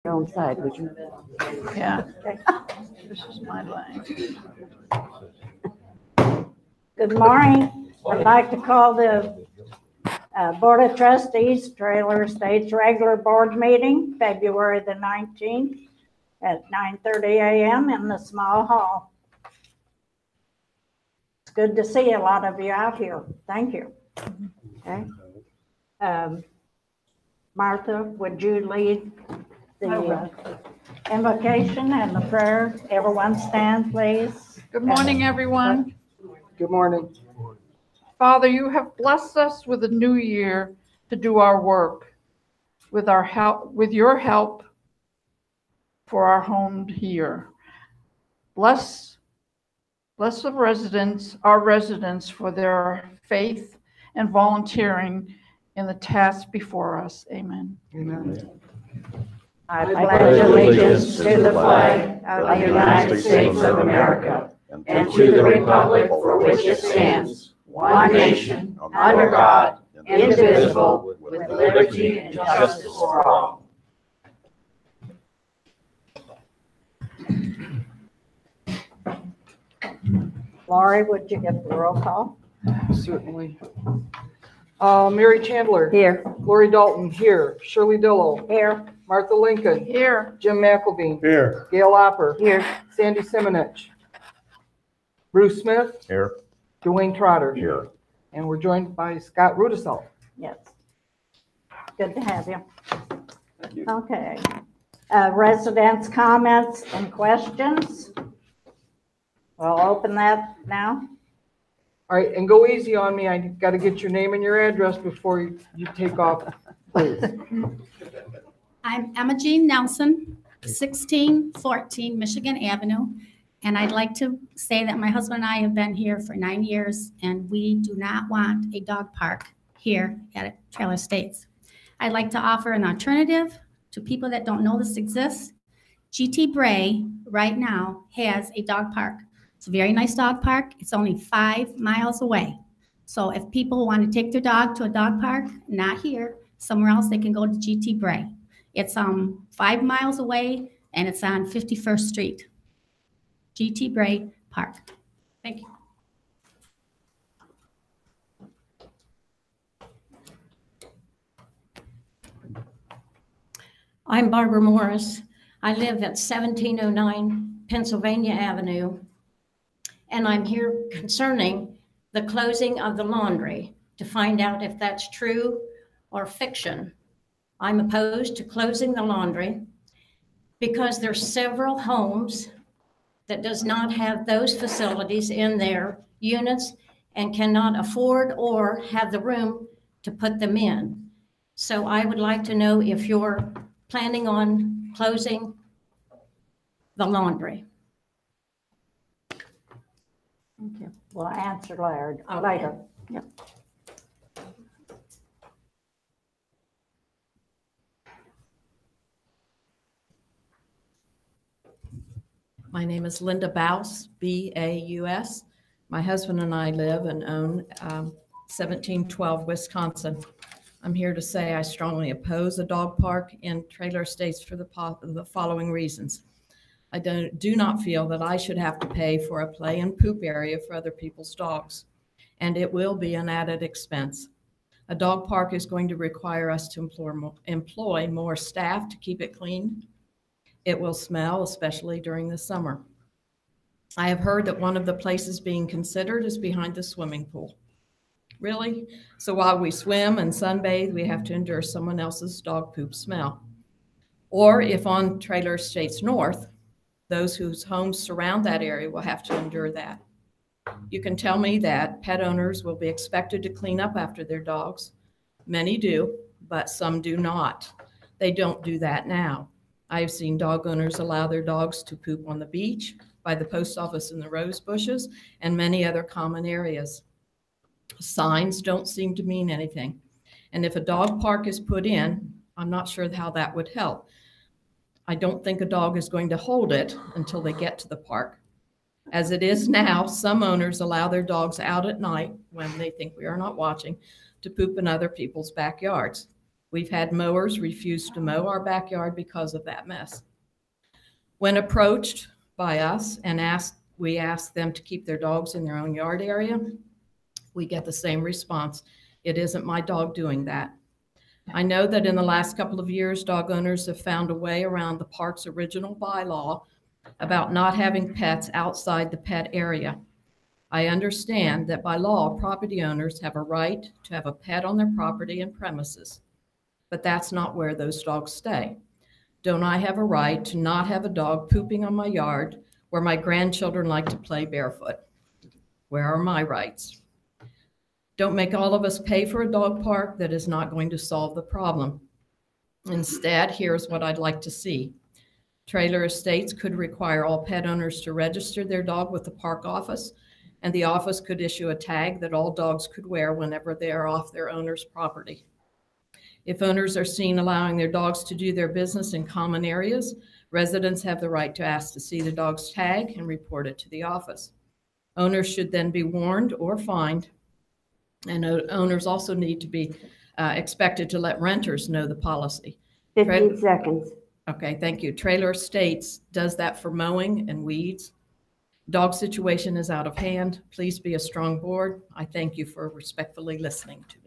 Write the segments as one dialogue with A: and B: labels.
A: Your own side, would you?
B: Yeah. This is my line.
C: Good morning. I'd like to call the Board of Trustees, Trailer Estates regular board meeting, February the 19th at 9:30 a.m. in the small hall. It's good to see a lot of you out here. Thank you. Okay. Martha, would you lead the invocation and the prayer? Everyone stand, please.
B: Good morning, everyone.
D: Good morning.
B: Father, you have blessed us with a new year to do our work. With your help for our home here. Bless the residents, our residents, for their faith and volunteering in the task before us. Amen.
D: Amen.
C: I pledge allegiance to the flag of the United States of America and to the republic for which it stands, one nation, under God, indivisible, with liberty and justice for all. Laurie, would you give the roll call?
D: Certainly. Mary Chandler.
A: Here.
D: Lori Dalton, here. Shirley Dillow.
C: Here.
D: Martha Lincoln.
B: Here.
D: Jim McElveen.
E: Here.
D: Gail Opper.
A: Here.
D: Sandy Simonich. Bruce Smith.
E: Here.
D: Dwayne Trotter.
E: Here.
D: And we're joined by Scott Rudisell.
C: Yes. Good to have you. Okay. Residents' comments and questions. We'll open that now.
D: All right, and go easy on me. I got to get your name and your address before you take off, please.
F: I'm Emma Jean Nelson, 1614 Michigan Avenue. And I'd like to say that my husband and I have been here for 9 years, and we do not want a dog park here at Trailer Estates. I'd like to offer an alternative to people that don't know this exists. GT Bray right now has a dog park. It's a very nice dog park. It's only 5 miles away. So if people want to take their dog to a dog park, not here, somewhere else, they can go to GT Bray. It's 5 miles away, and it's on 51st Street. GT Bray Park. Thank you.
G: I'm Barbara Morris. I live at 1709 Pennsylvania Avenue, and I'm here concerning the closing of the laundry to find out if that's true or fiction. I'm opposed to closing the laundry because there's several homes that does not have those facilities in their units and cannot afford or have the room to put them in. So I would like to know if you're planning on closing the laundry.
C: Okay. We'll answer later.
G: Okay.
C: Yep.
H: My name is Linda Baus, B-A-U-S. My husband and I live and own 1712 Wisconsin. I'm here to say I strongly oppose a dog park in Trailer Estates for the following reasons. I do not feel that I should have to pay for a play and poop area for other people's dogs, and it will be an added expense. A dog park is going to require us to employ more staff to keep it clean. It will smell, especially during the summer. I have heard that one of the places being considered is behind the swimming pool. Really? So while we swim and sunbathe, we have to endure someone else's dog poop smell. Or if on Trailer Estates North, those whose homes surround that area will have to endure that. You can tell me that pet owners will be expected to clean up after their dogs. Many do, but some do not. They don't do that now. I've seen dog owners allow their dogs to poop on the beach, by the post office in the rose bushes, and many other common areas. Signs don't seem to mean anything. And if a dog park is put in, I'm not sure how that would help. I don't think a dog is going to hold it until they get to the park. As it is now, some owners allow their dogs out at night when they think we are not watching to poop in other people's backyards. We've had mowers refuse to mow our backyard because of that mess. When approached by us and we ask them to keep their dogs in their own yard area, we get the same response. It isn't my dog doing that. I know that in the last couple of years, dog owners have found a way around the park's original bylaw about not having pets outside the pet area. I understand that by law, property owners have a right to have a pet on their property and premises, but that's not where those dogs stay. Don't I have a right to not have a dog pooping on my yard where my grandchildren like to play barefoot? Where are my rights? Don't make all of us pay for a dog park that is not going to solve the problem. Instead, here's what I'd like to see. Trailer estates could require all pet owners to register their dog with the park office, and the office could issue a tag that all dogs could wear whenever they are off their owner's property. If owners are seen allowing their dogs to do their business in common areas, residents have the right to ask to see the dog's tag and report it to the office. Owners should then be warned or fined, and owners also need to be expected to let renters know the policy.
C: 15 seconds.
H: Okay, thank you. Trailer Estates does that for mowing and weeds. Dog situation is out of hand. Please be a strong board. I thank you for respectfully listening to me.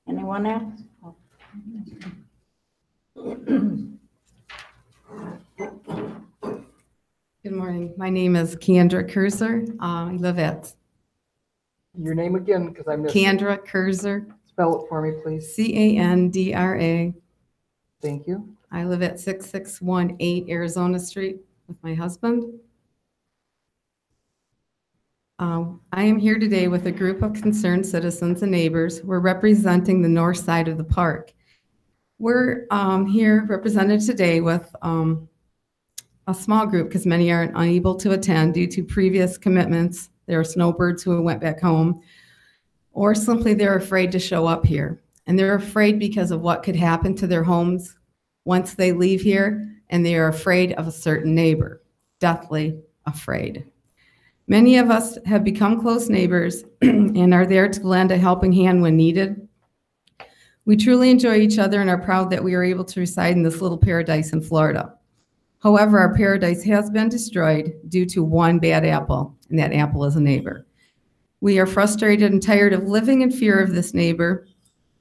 C: Anyone else?
A: Good morning. My name is Kendra Kurzer. I live at
D: Your name again, because I missed it.
A: Kendra Kurzer,
D: Spell it for me, please.
A: Candra.
D: Thank you.
A: I live at 6618 Arizona Street with my husband. I am here today with a group of concerned citizens and neighbors. We're representing the north side of the park. We're here represented today with a small group because many are unable to attend due to previous commitments. There are snowbirds who went back home, or simply they're afraid to show up here. And they're afraid because of what could happen to their homes once they leave here, and they are afraid of a certain neighbor, deathly afraid. Many of us have become close neighbors and are there to lend a helping hand when needed. We truly enjoy each other and are proud that we are able to reside in this little paradise in Florida. However, our paradise has been destroyed due to one bad apple, and that apple is a neighbor. We are frustrated and tired of living in fear of this neighbor,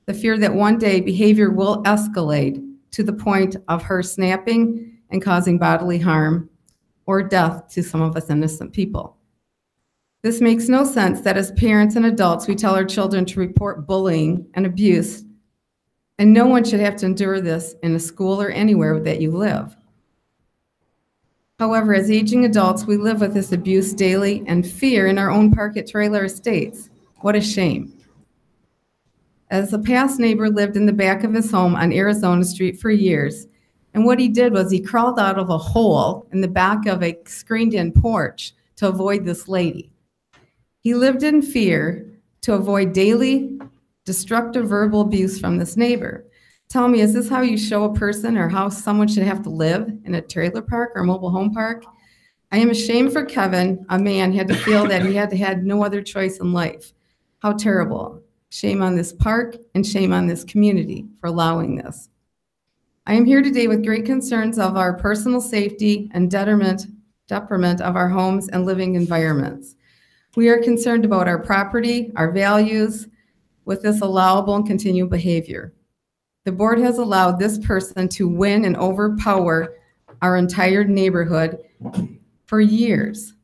A: the fear that one day behavior will escalate to the point of her snapping and causing bodily harm or death to some of us innocent people. This makes no sense that as parents and adults, we tell our children to report bullying and abuse, and no one should have to endure this in a school or anywhere that you live. However, as aging adults, we live with this abuse daily and fear in our own park at Trailer Estates. What a shame. As a past neighbor lived in the back of his home on Arizona Street for years, and what he did was he crawled out of a hole in the back of a screened-in porch to avoid this lady. He lived in fear to avoid daily destructive verbal abuse from this neighbor. Tell me, is this how you show a person or how someone should have to live in a trailer park or mobile home park? I am ashamed for Kevin, a man, had to feel that he had no other choice in life. How terrible. Shame on this park and shame on this community for allowing this. I am here today with great concerns of our personal safety and detriment of our homes and living environments. We are concerned about our property, our values, with this allowable and continued behavior. The board has allowed this person to win and overpower our entire neighborhood for years.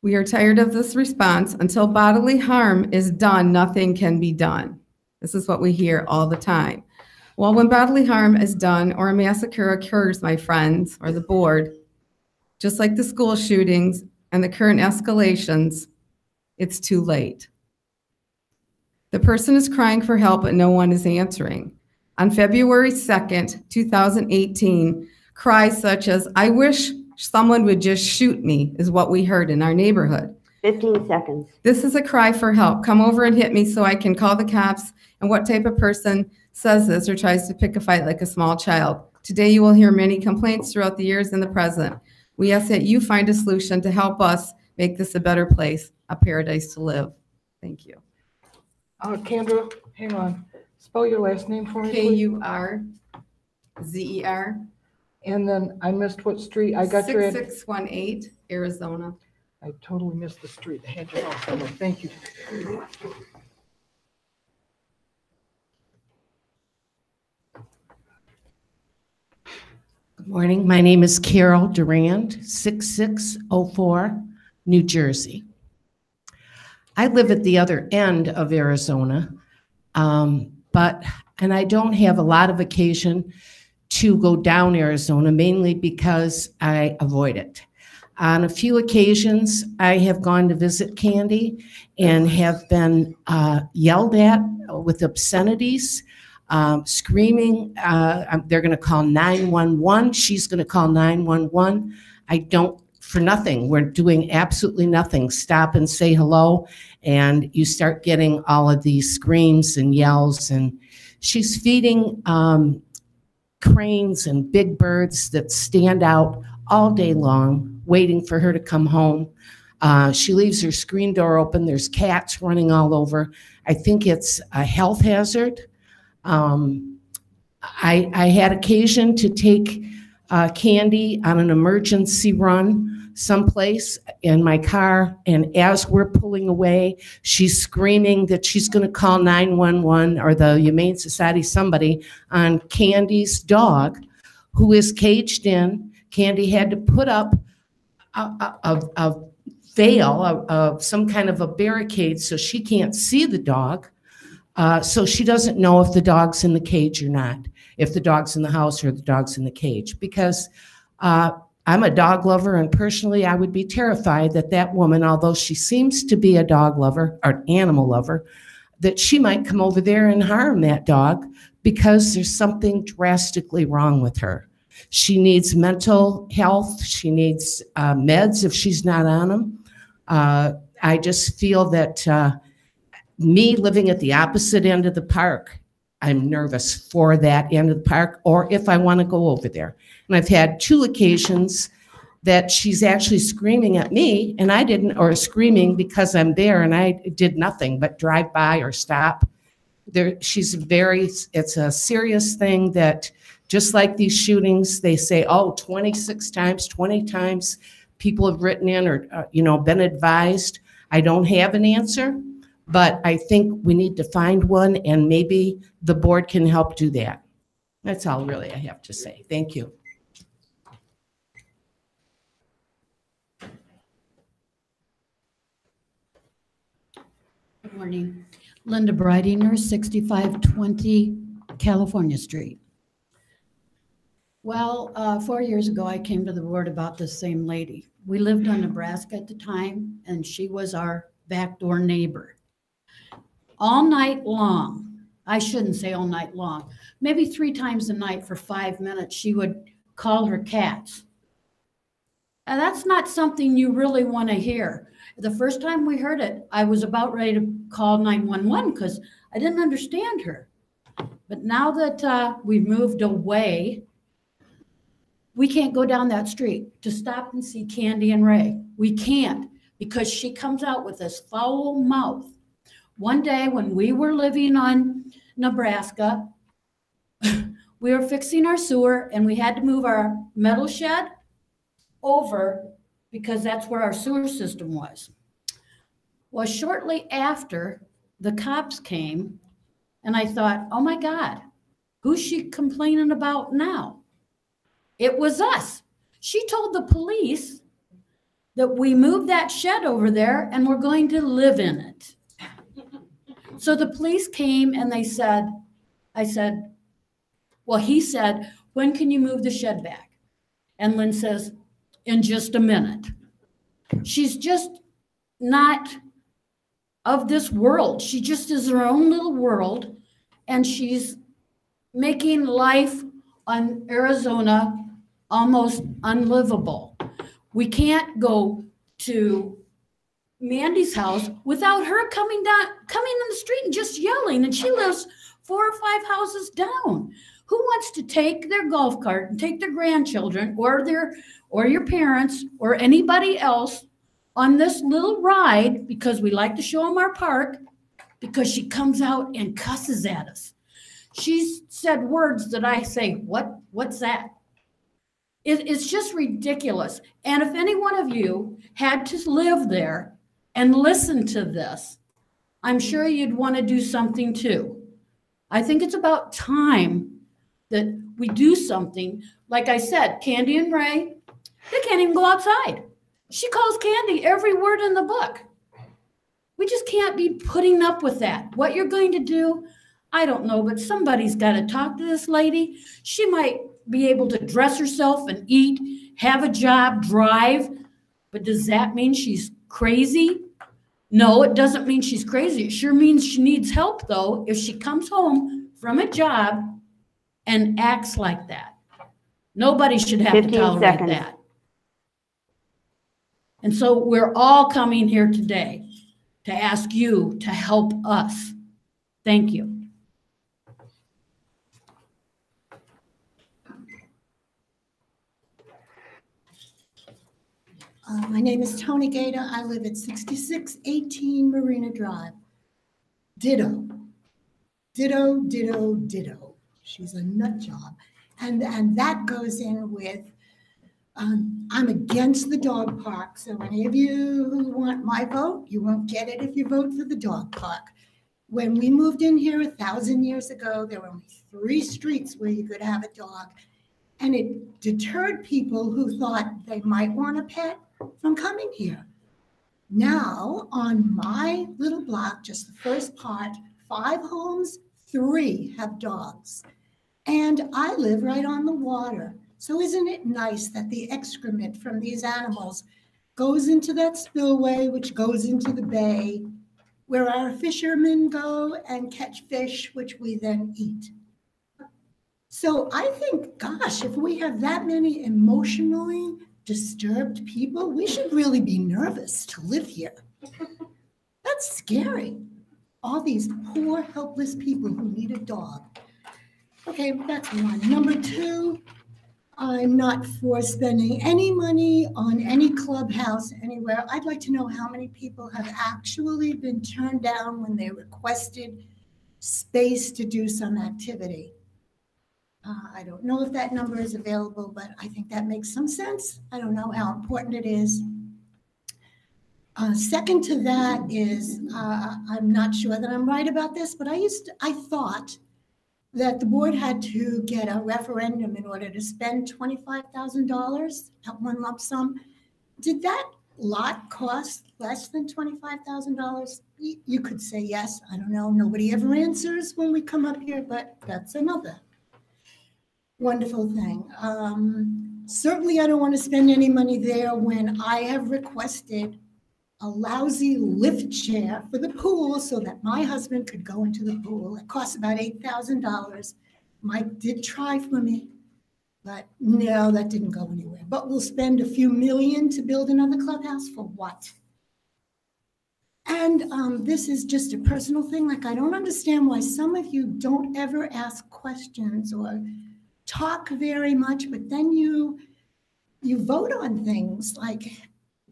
A: We are tired of this response. Until bodily harm is done, nothing can be done. This is what we hear all the time. Well, when bodily harm is done or a massacre occurs, my friends, or the board, just like the school shootings and the current escalations, it's too late. The person is crying for help, but no one is answering. On February 2nd, 2018, cries such as, "I wish someone would just shoot me," is what we heard in our neighborhood.
C: 15 seconds.
A: This is a cry for help. Come over and hit me so I can call the cops. And what type of person says this or tries to pick a fight like a small child? Today, you will hear many complaints throughout the years and the present. We ask that you find a solution to help us make this a better place, a paradise to live. Thank you.
D: Kendra, hang on. Spell your last name for me, please.
A: K-U-R-Z-E-R.
D: And then I missed what street. I got your address.
A: 6618 Arizona.
D: I totally missed the street. I had your house number. Thank you.
E: Good morning. My name is Carol Durand, 6604, New Jersey. I live at the other end of Arizona, and I don't have a lot of occasion to go down Arizona, mainly because I avoid it. On a few occasions, I have gone to visit Candy and have been yelled at with obscenities, screaming. They're going to call 911. She's going to call 911. I don't, for nothing. We're doing absolutely nothing. Stop and say hello, and you start getting all of these screams and yells. And she's feeding cranes and big birds that stand out all day long, waiting for her to come home. She leaves her screen door open. There's cats running all over. I think it's a health hazard. I had occasion to take Candy on an emergency run someplace in my car, and as we're pulling away, she's screaming that she's going to call 911 or the Humane Society, somebody, on Candy's dog, who is caged in. Candy had to put up a veil of some kind of a barricade so she can't see the dog. So she doesn't know if the dog's in the cage or not, if the dog's in the house or the dog's in the cage, because I'm a dog lover, and personally I would be terrified that that woman, although she seems to be a dog lover or animal lover, that she might come over there and harm that dog because there's something drastically wrong with her. She needs mental health. She needs meds if she's not on them. I just feel that me living at the opposite end of the park, I'm nervous for that end of the park, or if I want to go over there. And I've had 2 occasions that she's actually screaming at me, and I didn't, or screaming because I'm there and I did nothing but drive by or stop. It's a serious thing that, just like these shootings, they say, oh, 26 times, 20 times people have written in or, been advised. I don't have an answer, but I think we need to find one, and maybe the board can help do that. That's all really I have to say. Thank you.
I: Good morning. Linda Breidinger, 6520 California Street. Well, 4 years ago, I came to the board about this same lady. We lived in Nebraska at the time, and she was our backdoor neighbor. All night long, I shouldn't say all night long, maybe 3 times a night for 5 minutes, she would call her cats. And that's not something you really want to hear. The first time we heard it, I was about ready to call 911 because I didn't understand her. But now that we've moved away, we can't go down that street to stop and see Candy and Ray. We can't, because she comes out with this foul mouth. One day when we were living on Nebraska, we were fixing our sewer and we had to move our metal shed over because that's where our sewer system was. Well, shortly after, the cops came, and I thought, oh my God, who's she complaining about now? It was us. She told the police that we moved that shed over there and we're going to live in it. So the police came and they said, he said, when can you move the shed back? And Lynn says, in just a minute. She's just not of this world. She just is her own little world, and she's making life on Arizona almost unlivable. We can't go to Mandy's house without her coming in the street and just yelling, and she lives 4 or 5 houses down. Who wants to take their golf cart and take their grandchildren or your parents or anybody else on this little ride because we like to show them our park because she comes out and cusses at us. She's said words that I say, what's that? It's just ridiculous. And if any one of you had to live there and listen to this, I'm sure you'd want to do something too. I think it's about time that we do something. Like I said, Candy and Ray, they can't even go outside. She calls Candy every word in the book. We just can't be putting up with that. What you're going to do, I don't know, but somebody's got to talk to this lady. She might be able to dress herself and eat, have a job, drive, but does that mean she's crazy? No, it doesn't mean she's crazy. It sure means she needs help, though, if she comes home from a job and acts like that. Nobody should have to
C: 15
I: tolerate
C: seconds.
I: that. And so we're all coming here today to ask you to help us. Thank you.
J: My name is Tony Gator. I live at 6618 Marina Drive. Ditto. Ditto, ditto, ditto. She's a nut job. And that goes in with, I'm against the dog park. So any of you who want my vote, you won't get it if you vote for the dog park. When we moved in here 1,000 years ago, there were only 3 streets where you could have a dog. And it deterred people who thought they might want a pet from coming here. Now, on my little block, just the first part, 5 homes, 3 have dogs. And I live right on the water. So isn't it nice that the excrement from these animals goes into that spillway, which goes into the bay, where our fishermen go and catch fish, which we then eat? So I think, gosh, if we have that many emotionally disturbed people, we should really be nervous to live here. That's scary. All these poor, helpless people who need a dog. Okay, that's one. Number 2, I'm not for spending any money on any clubhouse anywhere. I'd like to know how many people have actually been turned down when they requested space to do some activity. I don't know if that number is available, but I think that makes some sense. I don't know how important it is. Second to that is, I'm not sure that I'm right about this, but I thought that the board had to get a referendum in order to spend $25,000 at one lump sum. Did that lot cost less than $25,000? You could say yes. I don't know. Nobody ever answers when we come up here, but that's another wonderful thing. Certainly, I don't want to spend any money there when I have requested a lousy lift chair for the pool so that my husband could go into the pool. It costs about $8,000. Mike did try for me, but no, that didn't go anywhere. But we'll spend a few million to build another clubhouse for what? And this is just a personal thing. Like, I don't understand why some of you don't ever ask questions or talk very much, but then you vote on things. Like,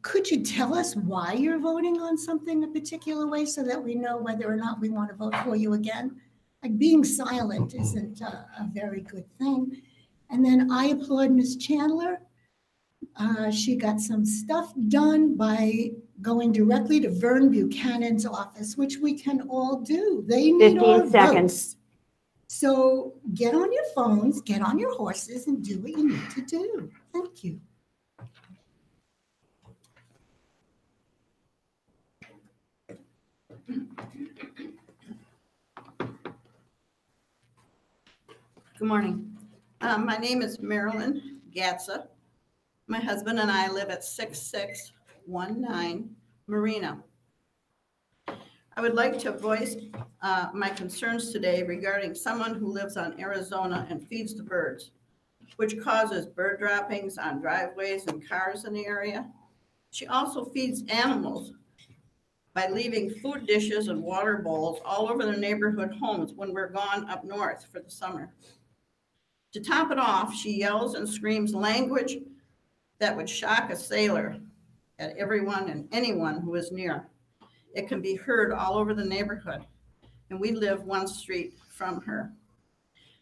J: could you tell us why you're voting on something a particular way so that we know whether or not we want to vote for you again? Like, being silent isn't a very good thing. And then I applaud Ms. Chandler. She got some stuff done by going directly to Vern Buchanan's office, which we can all do. They need
C: 15
J: our
C: seconds.
J: votes. So get on your phones, get on your horses, and do what you need to do. Thank you.
K: Good morning. My name is Marilyn Gatza. My husband and I live at 6619 Marina. I would like to voice my concerns today regarding someone who lives on Arizona and feeds the birds, which causes bird droppings on driveways and cars in the area. She also feeds animals by leaving food dishes and water bowls all over their neighborhood homes when we're gone up north for the summer. To top it off, she yells and screams language that would shock a sailor at everyone and anyone who is near. It can be heard all over the neighborhood, and we live one street from her.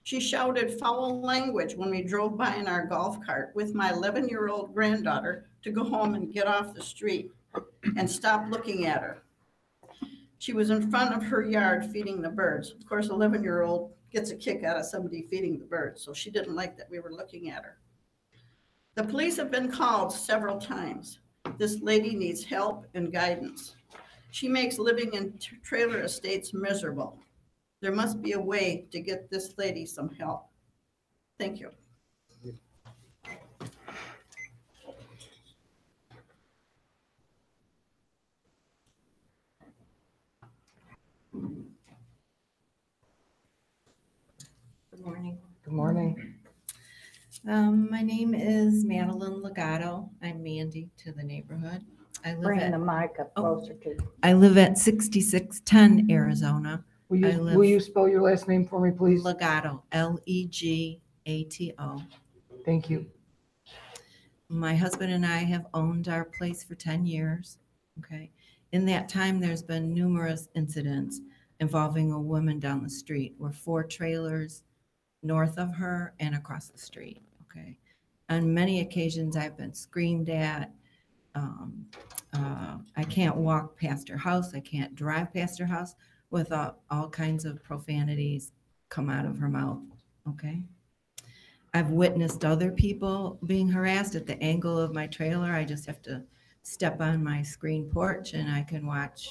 K: She shouted foul language when we drove by in our golf cart with my 11-year-old granddaughter to go home and get off the street and stop looking at her. She was in front of her yard feeding the birds. Of course, 11-year-old gets a kick out of somebody feeding the birds, so she didn't like that we were looking at her. The police have been called several times. This lady needs help and guidance. She makes living in trailer estates miserable. There must be a way to get this lady some help. Thank you.
L: Good morning.
D: Good morning.
L: My name is Madeline Legato. I'm Mandy to the neighborhood. I live
C: Bring
L: at,
C: the mic up closer to you.
L: I live at 6610 Arizona.
D: Will you spell your last name for me, please?
L: Legato, Legato.
D: Thank you.
L: My husband and I have owned our place for 10 years. Okay. In that time, there's been numerous incidents involving a woman down the street. We're 4 trailers north of her and across the street. Okay. On many occasions, I've been screamed at. I can't walk past her house. I can't drive past her house without all kinds of profanities come out of her mouth. Okay. I've witnessed other people being harassed at the angle of my trailer. I just have to step on my screen porch and I can watch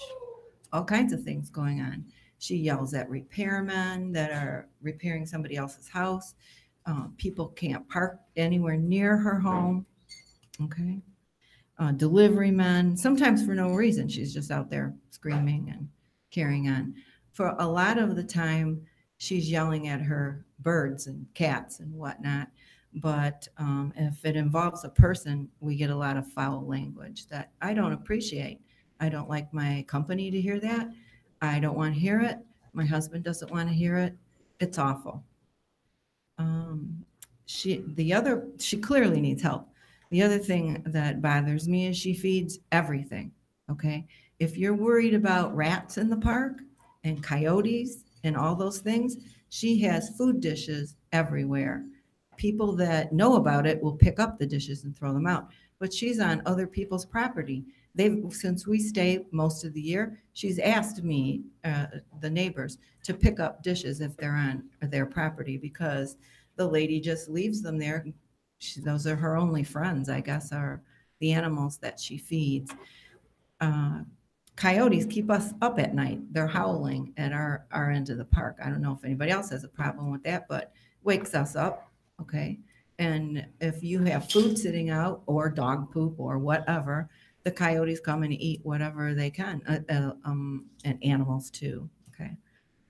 L: all kinds of things going on. She yells at repairmen that are repairing somebody else's house. People can't park anywhere near her home. Okay. Delivery men, sometimes for no reason. She's just out there screaming and carrying on. For a lot of the time, she's yelling at her birds and cats and whatnot. But if it involves a person, we get a lot of foul language that I don't appreciate. I don't like my company to hear that. I don't want to hear it. My husband doesn't want to hear it. It's awful. She clearly needs help. The other thing that bothers me is she feeds everything, okay? If you're worried about rats in the park and coyotes and all those things, she has food dishes everywhere. People that know about it will pick up the dishes and throw them out, but she's on other people's property. Since we stay most of the year, she's asked me, the neighbors, to pick up dishes if they're on their property because the lady just leaves them there. Those are her only friends, I guess, are the animals that she feeds. Coyotes keep us up at night. They're howling at our end of the park. I don't know if anybody else has a problem with that, but wakes us up, okay? And if you have food sitting out or dog poop or whatever, the coyotes come and eat whatever they can, and animals too, okay?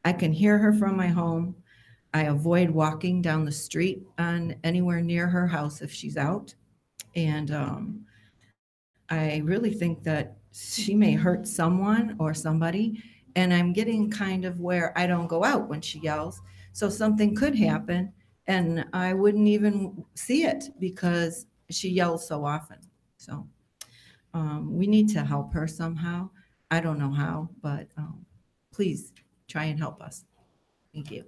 L: I can hear her from my home. I avoid walking down the street on anywhere near her house if she's out. And I really think that she may hurt someone or somebody. And I'm getting kind of where I don't go out when she yells. So something could happen and I wouldn't even see it because she yells so often. So we need to help her somehow. I don't know how, but please try and help us. Thank you.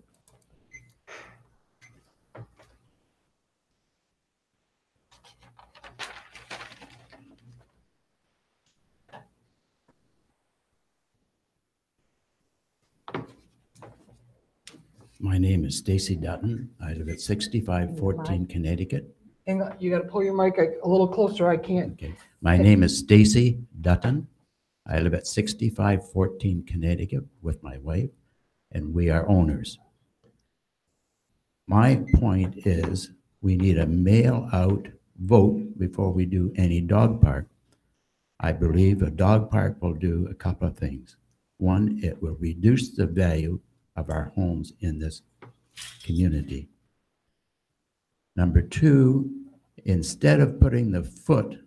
M: My name is Stacy Dutton. I live at 6514 Connecticut.
D: Hang on, you got to pull your mic a little closer. I can't.
M: Okay. My name is Stacy Dutton. I live at 6514 Connecticut with my wife, and we are owners. My point is we need a mail-out vote before we do any dog park. I believe a dog park will do a couple of things. One, it will reduce the value of our homes in this community. Number two, instead of putting the foot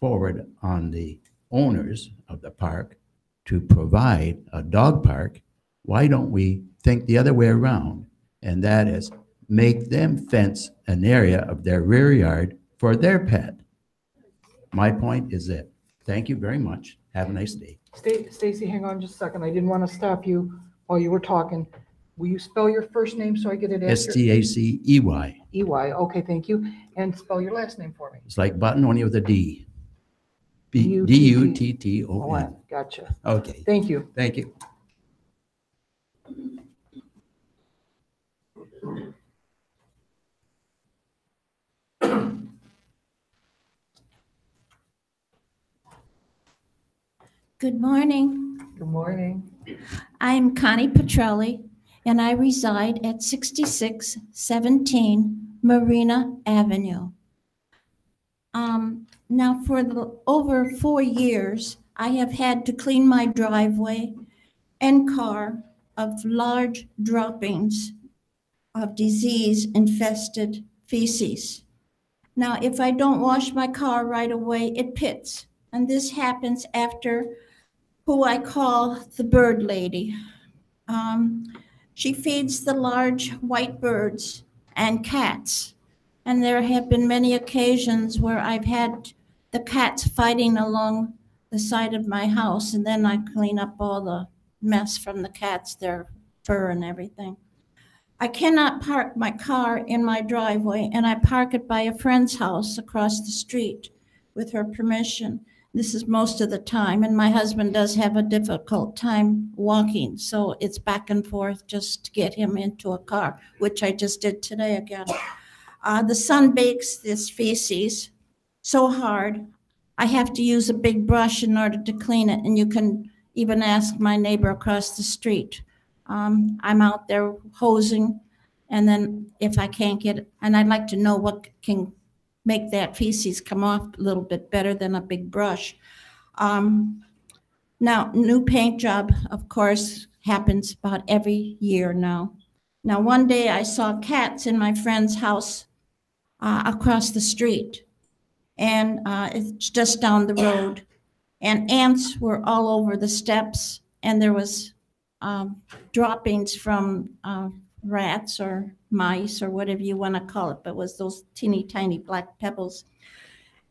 M: forward on the owners of the park to provide a dog park, why don't we think the other way around? And that is make them fence an area of their rear yard for their pet. My point is that, thank you very much. Have a nice day.
D: Stacy, hang on just a second. I didn't want to stop you while you were talking. Will you spell your first name so I get it accurate?
M: S-T-A-C-E-Y.
D: E-Y, okay, thank you. And spell your last name for me.
M: It's like button, only with a D.
D: D-U-T-T.
M: D-U-T-T-O-N.
D: Gotcha.
M: Okay,
D: Thank you.
M: thank you.
G: Good morning.
D: Good morning.
G: I'm Connie Petrelli, and I reside at 6617 Marina Avenue. Now, for over 4 years, I have had to clean my driveway and car of large droppings of disease-infested feces. Now, if I don't wash my car right away, it pits, and this happens after who I call the bird lady. She feeds the large white birds and cats. And there have been many occasions where I've had the cats fighting along the side of my house, and then I clean up all the mess from the cats, their fur and everything. I cannot park my car in my driveway, and I park it by a friend's house across the street with her permission. This is most of the time, and my husband does have a difficult time walking, so it's back and forth just to get him into a car, which I just did today again. The sun bakes this feces so hard, I have to use a big brush in order to clean it, and you can even ask my neighbor across the street. I'm out there hosing, and then if I can't get it, and I'd like to know what can make that feces come off a little bit better than a big brush. Now, new paint job, of course, happens about every year now. Now, one day I saw cats in my friend's house across the street, and it's just down the road. And ants were all over the steps, and there was droppings from rats or mice or whatever you want to call it, but it was those teeny tiny black pebbles.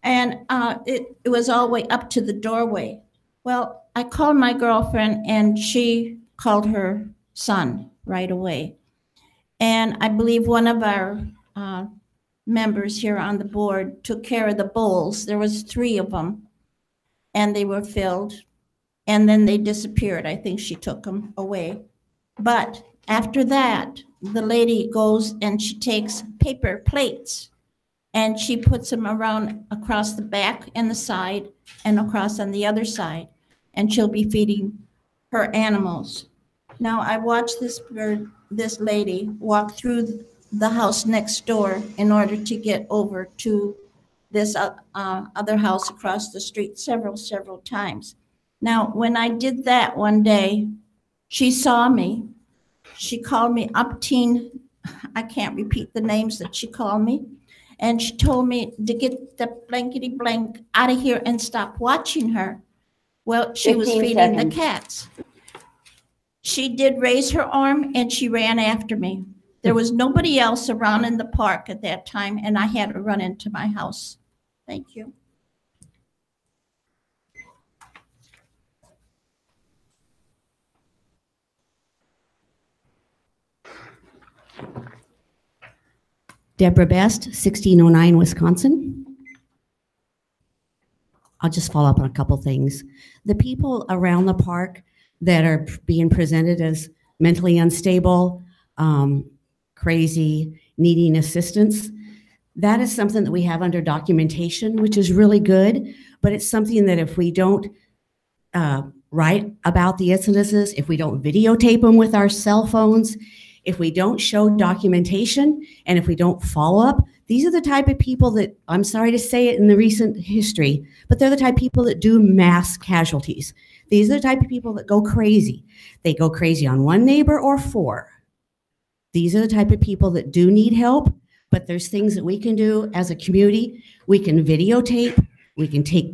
G: And it was all the way up to the doorway. Well, I called my girlfriend, and she called her son right away. And I believe one of our members here on the board took care of the bowls. There was 3 of them, and they were filled, and then they disappeared. I think she took them away. But after that, the lady goes and she takes paper plates and she puts them around across the back and the side and across on the other side, and she'll be feeding her animals. Now, I watched this lady walk through the house next door in order to get over to this other house across the street several times. Now, when I did that one day, she saw me. She called me upteen. I can't repeat the names that she called me. And she told me to get the blankety blank out of here and stop watching her. Well, she was feeding the cats. She did raise her arm and she ran after me. There was nobody else around in the park at that time, and I had to run into my house. Thank you.
N: Deborah Best, 1609 Wisconsin. I'll just follow up on a couple things. The people around the park that are being presented as mentally unstable, crazy, needing assistance, that is something that we have under documentation, which is really good, but it's something that if we don't write about the incidences, if we don't videotape them with our cell phones, if we don't show documentation, and if we don't follow up, these are the type of people that, I'm sorry to say it in the recent history, but they're the type of people that do mass casualties. These are the type of people that go crazy. They go crazy on one neighbor or 4. These are the type of people that do need help, but there's things that we can do as a community. We can videotape, we can take